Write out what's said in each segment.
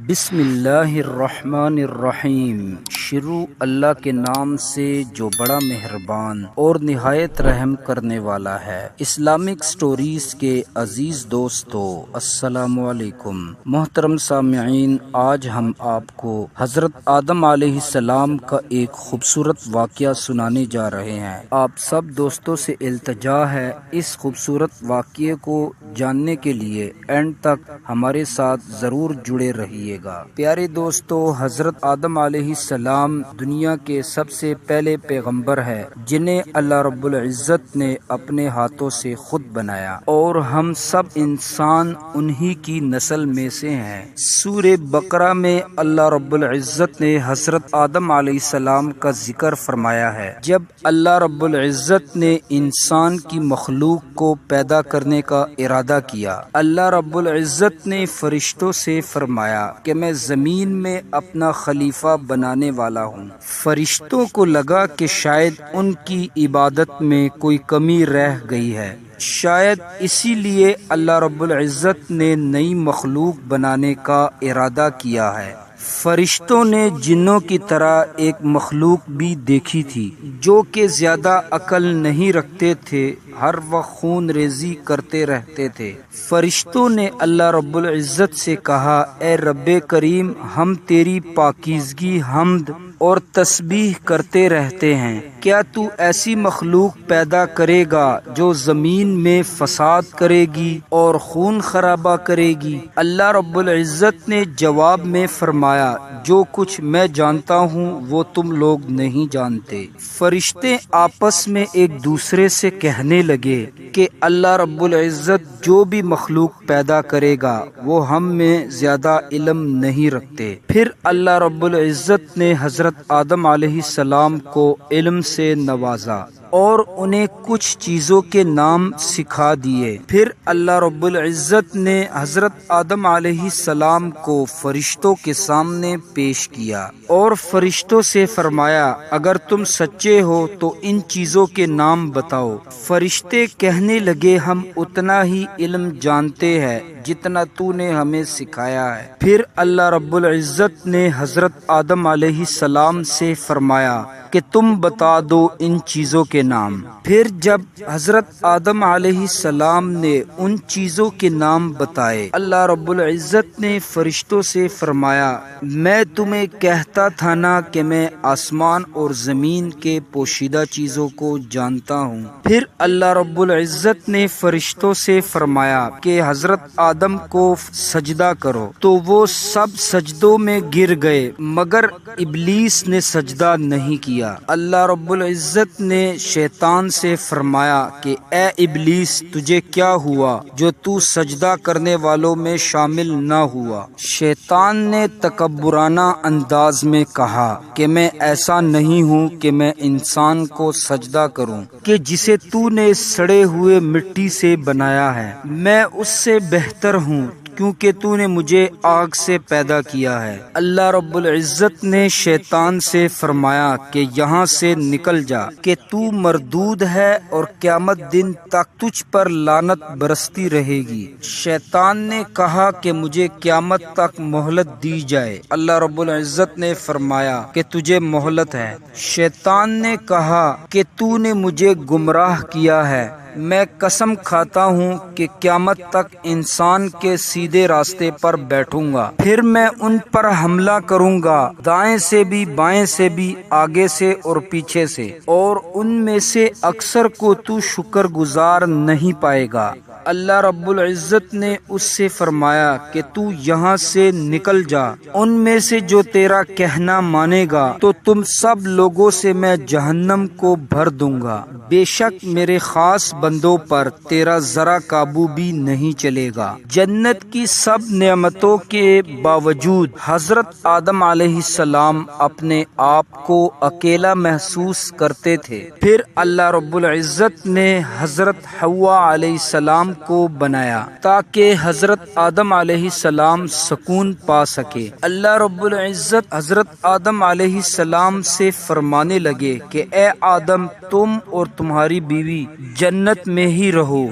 بسم اللہ الرحمن الرحیم۔ شروع اللہ کے نام سے جو بڑا مہربان اور نہایت رحم کرنے والا ہے۔ اسلامک سٹوریز کے عزیز دوستو، السلام علیکم۔ محترم سامعین، آج ہم آپ کو حضرت آدم علیہ السلام کا ایک خوبصورت واقعہ سنانے جا رہے ہیں۔ آپ سب دوستوں سے التجا ہے اس خوبصورت واقعے کو جاننے کے لیے اینڈ تک ہمارے ساتھ ضرور جڑے رہیے گا۔ پیارے دوستو، حضرت آدم علیہ السلام دنیا کے سب سے پہلے پیغمبر ہے جنہیں اللہ رب العزت نے اپنے ہاتھوں سے خود بنایا، اور ہم سب انسان انہی کی نسل میں سے ہیں۔ سورہ بقرہ میں اللہ رب العزت نے حضرت آدم علیہ السلام کا ذکر فرمایا ہے۔ جب اللہ رب العزت نے انسان کی مخلوق کو پیدا کرنے کا ارادہ کیا، اللہ رب العزت نے فرشتوں سے فرمایا کہ میں زمین میں اپنا خلیفہ بنانے والا ہوں۔ فرشتوں کو لگا کہ شاید ان کی عبادت میں کوئی کمی رہ گئی ہے، شاید اسی لیے اللہ رب العزت نے نئی مخلوق بنانے کا ارادہ کیا ہے۔ فرشتوں نے جنوں کی طرح ایک مخلوق بھی دیکھی تھی جو کہ زیادہ عقل نہیں رکھتے تھے، ہر وقت خون ریزی کرتے رہتے تھے۔ فرشتوں نے اللہ رب العزت سے کہا، اے رب کریم، ہم تیری پاکیزگی، حمد اور تسبیح کرتے رہتے ہیں، کیا تو ایسی مخلوق پیدا کرے گا جو زمین میں فساد کرے گی اور خون خرابہ کرے گی؟ اللہ رب العزت نے جواب میں فرمایا، جو کچھ میں جانتا ہوں وہ تم لوگ نہیں جانتے۔ فرشتے آپس میں ایک دوسرے سے کہنے لگے کہ اللہ رب العزت جو بھی مخلوق پیدا کرے گا وہ ہم میں زیادہ علم نہیں رکھتے۔ پھر اللہ رب العزت نے حضرت آدم علیہ السلام کو علم سے نوازا اور انہیں کچھ چیزوں کے نام سکھا دیے۔ پھر اللہ رب العزت نے حضرت آدم علیہ السلام کو فرشتوں کے سامنے پیش کیا اور فرشتوں سے فرمایا، اگر تم سچے ہو تو ان چیزوں کے نام بتاؤ۔ فرشتے کہنے لگے، ہم اتنا ہی علم جانتے ہیں جتنا تو نے ہمیں سکھایا ہے۔ پھر اللہ رب العزت نے حضرت آدم علیہ السلام سے فرمایا کہ تم بتا دو ان چیزوں کے نام۔ پھر جب حضرت آدم علیہ السلام نے ان چیزوں کے نام بتائے، اللہ رب العزت نے فرشتوں سے فرمایا، میں تمہیں کہتا تھا نا کہ میں آسمان اور زمین کے پوشیدہ چیزوں کو جانتا ہوں۔ پھر اللہ رب العزت نے فرشتوں سے فرمایا کہ حضرت آدم کو سجدہ کرو، تو وہ سب سجدوں میں گر گئے مگر ابلیس نے سجدہ نہیں کیا۔ اللہ رب العزت نے شیطان سے فرمایا کہ اے ابلیس، تجھے کیا ہوا جو تو سجدہ کرنے والوں میں شامل نہ ہوا؟ شیطان نے تکبرانہ انداز میں کہا کہ میں ایسا نہیں ہوں کہ میں انسان کو سجدہ کروں کہ جسے تو نے سڑے ہوئے مٹی سے بنایا ہے، میں اس سے بہتر ہوں کیونکہ تو نے مجھے آگ سے پیدا کیا ہے۔ اللہ رب العزت نے شیطان سے فرمایا کہ یہاں سے نکل جا کہ تو مردود ہے اور قیامت دن تک تجھ پر لعنت برستی رہے گی۔ شیطان نے کہا کہ مجھے قیامت تک مہلت دی جائے۔ اللہ رب العزت نے فرمایا کہ تجھے مہلت ہے۔ شیطان نے کہا کہ تو نے مجھے گمراہ کیا ہے، میں قسم کھاتا ہوں کہ قیامت تک انسان کے سیدھے راستے پر بیٹھوں گا، پھر میں ان پر حملہ کروں گا، دائیں سے بھی بائیں سے بھی، آگے سے اور پیچھے سے، اور ان میں سے اکثر کو تو شکر گزار نہیں پائے گا۔ اللہ رب العزت نے اس سے فرمایا کہ تو یہاں سے نکل جا، ان میں سے جو تیرا کہنا مانے گا تو تم سب لوگوں سے میں جہنم کو بھر دوں گا۔ بے شک میرے خاص بندوں پر تیرا ذرا قابو بھی نہیں چلے گا۔ جنت کی سب نعمتوں کے باوجود حضرت آدم علیہ السلام اپنے آپ کو اکیلا محسوس کرتے تھے۔ پھر اللہ رب العزت نے حضرت حوا علیہ السلام کو بنایا تاکہ حضرت آدم علیہ السلام سکون پا سکے۔ اللہ رب العزت حضرت آدم علیہ السلام سے فرمانے لگے کہ اے آدم، تم اور تمہاری بیوی جنت میں ہی رہو،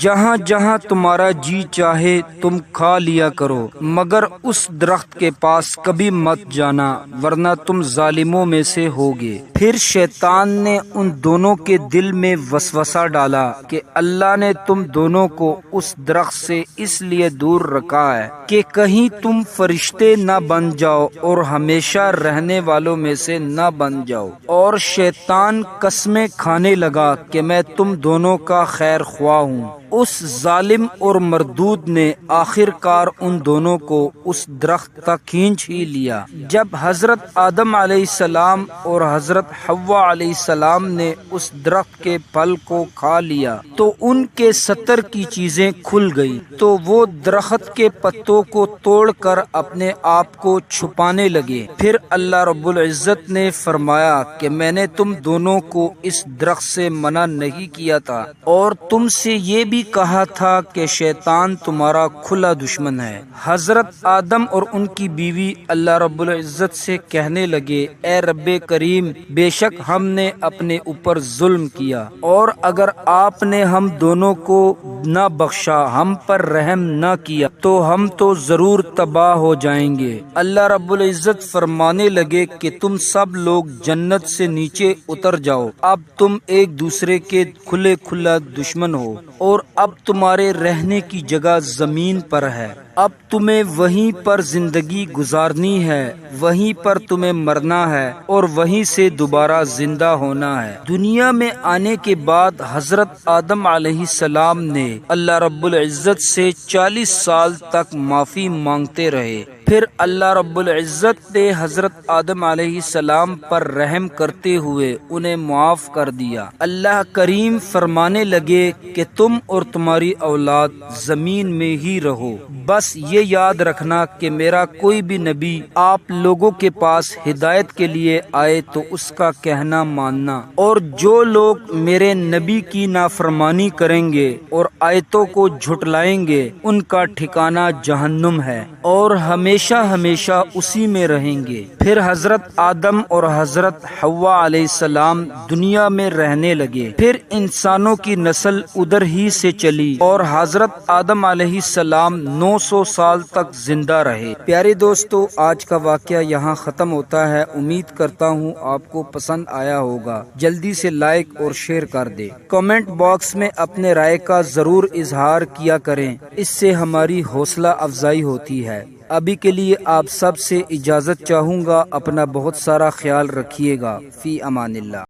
جہاں جہاں تمہارا جی چاہے تم کھا لیا کرو، مگر اس درخت کے پاس کبھی مت جانا ورنہ تم ظالموں میں سے ہوگے۔ پھر شیطان نے ان دونوں کے دل میں وسوسہ ڈالا کہ اللہ نے تم دونوں کو اس درخت سے اس لیے دور رکھا ہے کہ کہیں تم فرشتے نہ بن جاؤ اور ہمیشہ رہنے والوں میں سے نہ بن جاؤ۔ اور شیطان قسمیں کھانے لگا کہ میں تم دونوں کا خیر خواہ ہوں۔ اس ظالم اور مردود نے آخر کار ان دونوں کو اس درخت تک کھینچ ہی لیا۔ جب حضرت آدم علیہ السلام اور حضرت حوا علیہ السلام نے اس درخت کے پھل کو کھا لیا تو ان کے 70 کی چیزیں کھل گئی، تو وہ درخت کے پتوں کو توڑ کر اپنے آپ کو چھپانے لگے۔ پھر اللہ رب العزت نے فرمایا کہ میں نے تم دونوں کو اس درخت سے منع نہیں کیا تھا، اور تم سے یہ بھی کہا تھا کہ شیطان تمہارا کھلا دشمن ہے۔ حضرت آدم اور ان کی بیوی اللہ رب العزت سے کہنے لگے، اے رب کریم، بے شک ہم نے اپنے اوپر ظلم کیا، اور اگر آپ نے ہم دونوں کو نہ بخشا، ہم پر رحم نہ کیا تو ہم تو ضرور تباہ ہو جائیں گے۔ اللہ رب العزت فرمانے لگے کہ تم سب لوگ جنت سے نیچے اتر جاؤ، اب تم ایک دوسرے کے کھلا دشمن ہو، اور اب تمہارے رہنے کی جگہ زمین پر ہے، اب تمہیں وہیں پر زندگی گزارنی ہے، وہیں پر تمہیں مرنا ہے اور وہیں سے دوبارہ زندہ ہونا ہے۔ دنیا میں آنے کے بعد حضرت آدم علیہ السلام نے اللہ رب العزت سے 40 سال تک معافی مانگتے رہے۔ پھر اللہ رب العزت نے حضرت آدم علیہ السلام پر رحم کرتے ہوئے انہیں معاف کر دیا۔ اللہ کریم فرمانے لگے کہ تم اور تمہاری اولاد زمین میں ہی رہو، بس یہ یاد رکھنا کہ میرا کوئی بھی نبی آپ لوگوں کے پاس ہدایت کے لیے آئے تو اس کا کہنا ماننا، اور جو لوگ میرے نبی کی نافرمانی کریں گے اور آیتوں کو جھٹلائیں گے ان کا ٹھکانہ جہنم ہے، اور ہمیشہ ہمیشہ اسی میں رہیں گے۔ پھر حضرت آدم اور حضرت حوا علیہ السلام دنیا میں رہنے لگے۔ پھر انسانوں کی نسل ادھر ہی سے چلی اور حضرت آدم علیہ السلام 900 سال تک زندہ رہے۔ پیارے دوستو، آج کا واقعہ یہاں ختم ہوتا ہے۔ امید کرتا ہوں آپ کو پسند آیا ہوگا۔ جلدی سے لائک اور شیئر کر دے۔ کمنٹ باکس میں اپنے رائے کا ضرور اظہار کیا کریں، اس سے ہماری حوصلہ افزائی ہوتی ہے۔ ابھی کے لیے آپ سب سے اجازت چاہوں گا، اپنا بہت سارا خیال رکھیے گا۔ فی امان اللہ۔